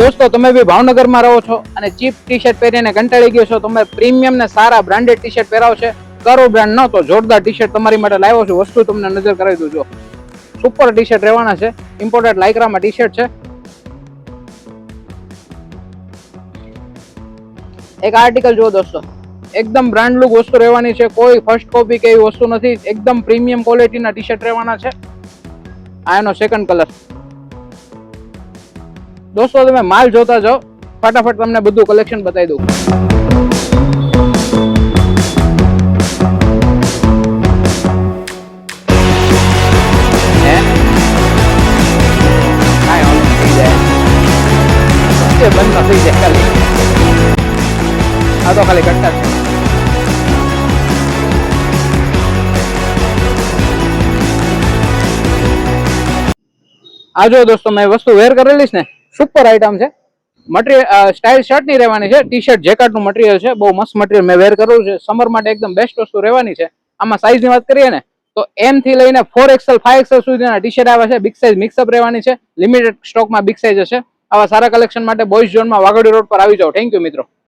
દોસ્તો તમે બી ભાવનગરમાં રહો છો અને ચીપ ટી શર્ટ પહેરીને કંટાળી ગયો છો, તમે પ્રીમિયમ ને સારા બ્રાન્ડેડ ટી શર્ટ પહેરાવો છે, કરો બ્રાન્ડ ન તો જોરદાર ટી શર્ટ તમારી માટે લાવ્યો છું. વસ્તુ તમને નજર કરાવી દઉં. જો સુપર ટી શર્ટ રહેવાના છે, ઇમ્પોર્ટેડ લાઇક્રામાં ટી શર્ટ છે. એક આર્ટિકલ જુઓ દોસ્તો, એકદમ બ્રાન્ડ લુક વસ્તુ રહેવાની છે, કોઈ ફર્સ્ટ કોપી કે એવી વસ્તુ નથી, એકદમ પ્રીમિયમ ક્વોલિટીના ટી શર્ટ રહેવાના છે. આ એનો સેકન્ડ કલર. દોસ્તો તમે માલ જોતા જાઓ, ફટાફટ તમને બધું કલેક્શન બતાવી દઉં. બંધ ન થઈ જાય ખાલી, આ તો ખાલી કટ્ટા છે. આ જો દોસ્તો મેં વસ્તુ વેર કરેલી છે ને, સુપર આઈટમ છે. મટીરિયલ સ્ટાઇલ શર્ટ ની રહેવાની છે, ટી શર્ટ જેકેટ નું મટીરિયલ છે, બહુ મસ્ત મટીરિયલ મેં વેર કરેલું છે. સમર માટે એકદમ બેસ્ટ વસ્તુ રહેવાની છે. આમાં સાઈઝ ની વાત કરીએ ને તો M થી લઈને 4XL 5XL સુધીના ટી શર્ટ આવે છે. બિગ સાઈઝ મિક્સઅપ રહેવાની છે, લિમિટેડ સ્ટોકમાં બિગ સાઈઝ હશે. આવા સારા કલેક્શન માટે બોયઝ ઝોનમાં વાઘોડી રોડ પર આવી જાઓ. થેન્ક યુ મિત્રો.